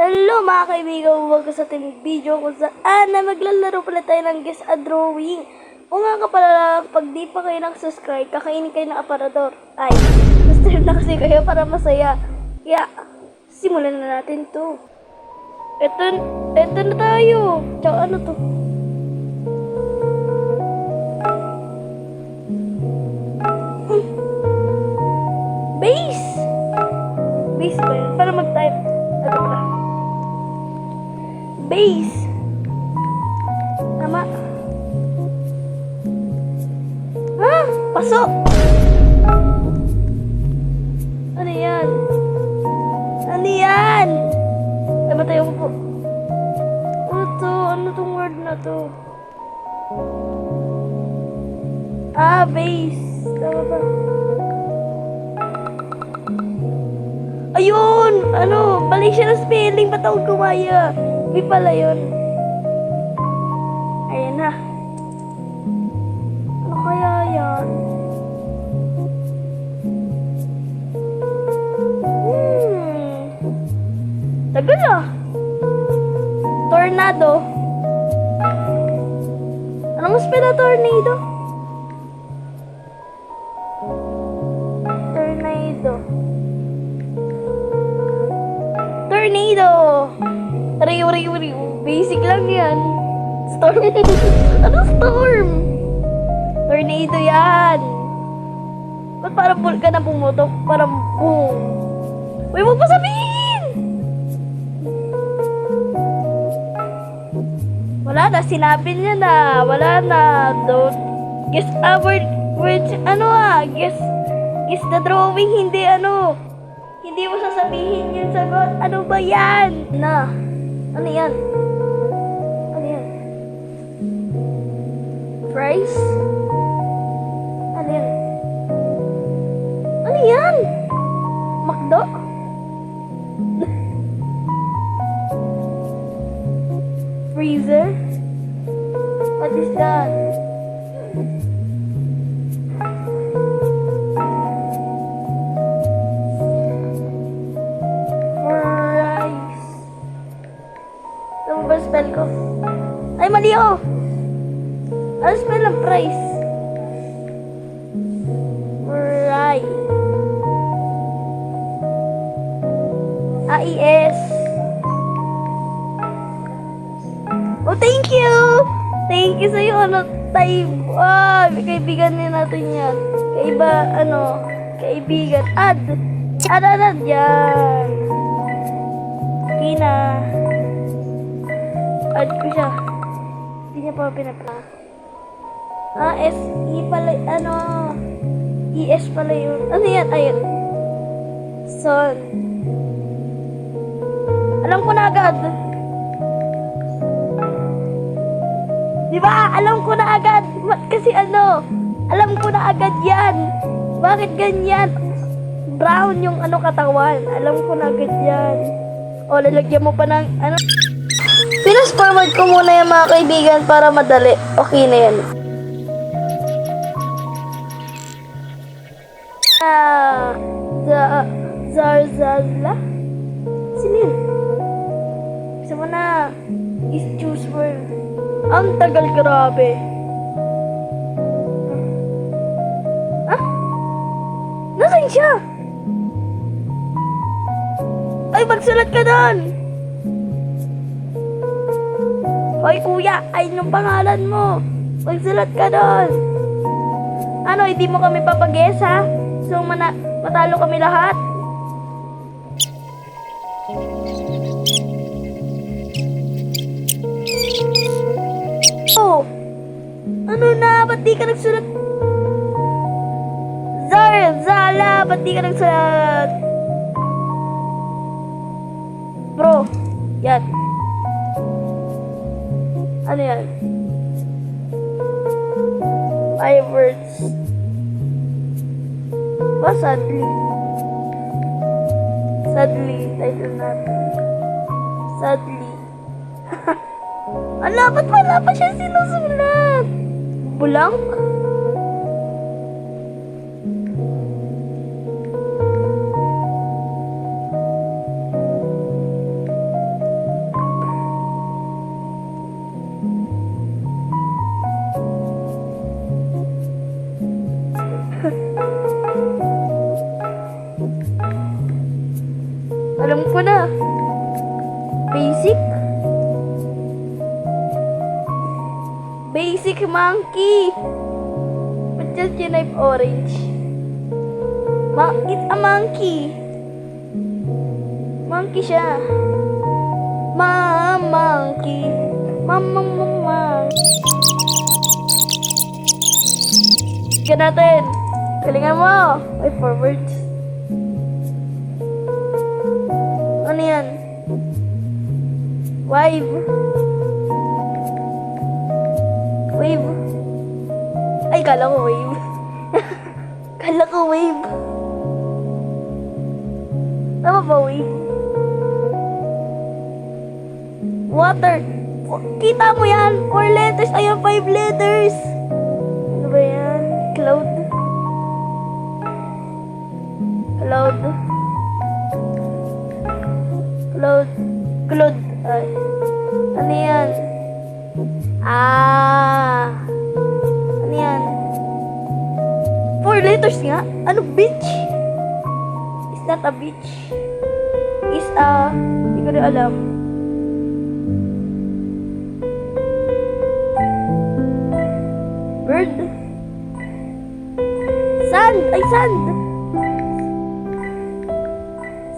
Hello mga kaibigan, huwag sa ating video kung saan na maglalaro pala tayo ng Guess a Drawing. O nga ka pala, pag di pa kayo nag-subscribe, kakainin kayo ng aparador. Ay, subscribe na kasi kayo para masaya. Kaya, simulan na natin to. Eto na tayo. Tsaka ano to? Base! Base ba yun? Para mag-type. Ano ba? Base. Tama. Ha? Pasok! Ano yan? Ano yan? Ay, ba tayo po? Ano to? Ano tong word na to? Ah, base. Tama ba? Ayun! Ano? Balik siya ng spelling. Ba't ako gumaya? Hindi pala yun. Ayan na. Ano kaya yan? Tagal ah. Tornado. Anong spell na tornado? Tornado. Tornado! Riu. Basic lang yan. Storm. Ano storm? Tornado yan. Ba't parang vulkan na pumutok? Parang boom. Uy, huwag pa sabihin! Wala na, sinabi niya na. Wala na. Don't guess a word. Words, ano ah? Guess the drawing, hindi ano. Hindi mo sasabihin yung sagot. Ano ba yan? Na. Ano yan? Ano yan? Fries? Ano yan? Ano yan? Makdo? Freezer? What is that? Spell ko. Ay, mali ako. Ano spell ng price? Right. AIS. Oh, thank you! Thank you sa'yo. Ano, time. Ah, kaibigan din natin yan. Kaibigan. Add. Yan. Okay na. Add ko siya. Hindi niya pa pinapla. Ah, SE pala, ES pala yun. Ano yan? Ayun. Son. Alam ko na agad. Diba? Alam ko na agad. Kasi alam ko na agad yan. Bakit ganyan? Brown yung katawan. Alam ko na agad yan. O, lalagyan mo pa ng, Pinas forward ko muna yung mga kaibigan para madali. Okay na yan. Zarzala? Sino yun? Gusto mo na. Is choose word. Ang tagal, grabe. Ah? Nasaan siya? Ay, magsulat ka doon! Hoy kuya, ayun yung pangalan mo. Magsulat ka doon. Ano, hindi mo kami papag-guess ha? So, matalo kami lahat? Oh! Ano na? Ba't di ka nagsulat? Zarzala! Ba't di ka nagsulat? Bro, yan. Ano yan? 5 words. Oh, sadly. Title natin. Sadly. Ala, ba't wala pa siya sinusulat? Bulang? Alam ko na. Basic. Basic monkey. But just you knife orange. It's a monkey. Monkey siya. Monkey. Mama. Sige natin. Galingan mo. Ay, forwards. Ano yan? Wave. Wave. Ay, kala ko wave. Kala ko wave. Tama ba wave? Water. Kita mo yan? 4 letters. Ayun, 5 letters. Ano ba yan? Cloud. Cloud. Cloud. Cloud. Ay. Ano yan? Ano yan? 4 letters nga? Ano beach? It's not a beach. It's a... Hindi ko rin alam. Bird. Sand. Ay, sand.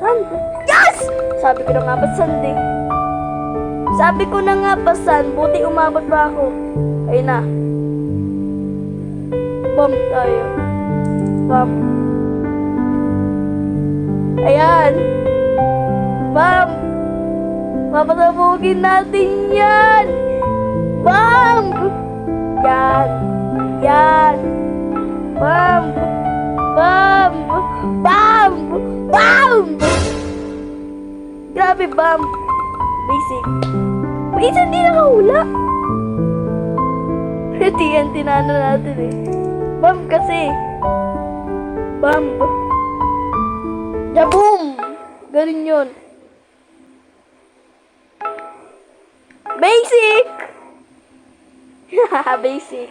Sand. Yes! Sabi ko na nga ba sand eh. Sabi ko na nga ba sand. Buti umabot pa ako. Ayun na. Bomb tayo. Bomb. Ayan. Bomb. Papasabugin natin yan. Bomb. Yan. Yan. Bomb. Bomb. Bomb. Bomb. Grabe, bomb. Basic. Bakit hindi nakahula? Pwede yan, tinano natin eh. Bomb kasi. Bomb. Jaboom! Ganun yun. Basic! Basic.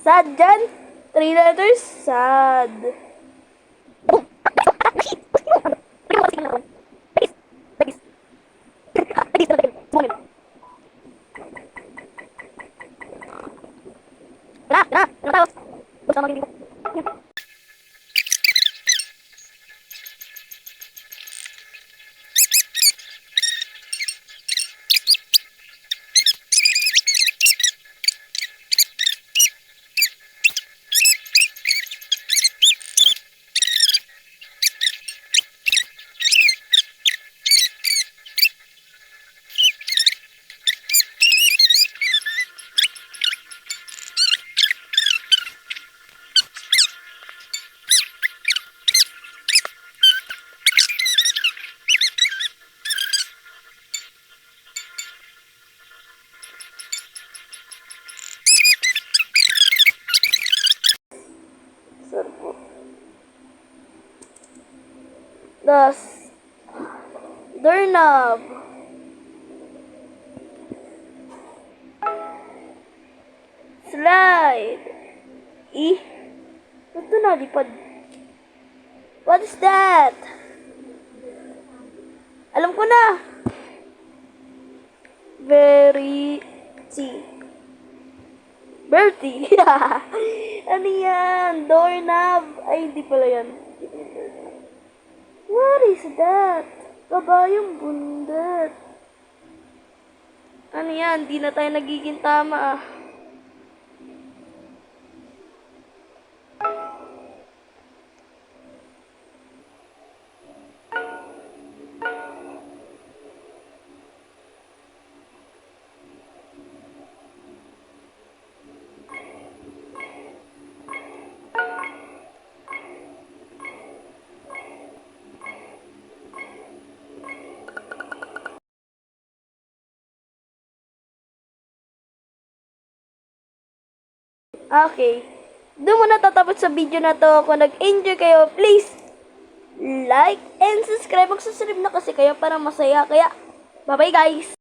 Sad dyan. 3 letters. Sad. Das doorknob. Slide. Ito na, lipad. What is that? Alam ko na. Bertie. Ano yan? Doorknob. Ay, hindi pala yan. What is that? Kabayong bundat. Ano yan? Di na tayo nagiging tama ah. Okay. Doon muna tatapos sa video na to. Kung nag-enjoy kayo, please like and subscribe. Mag-subscribe na kasi kayo para masaya. Kaya, bye-bye guys!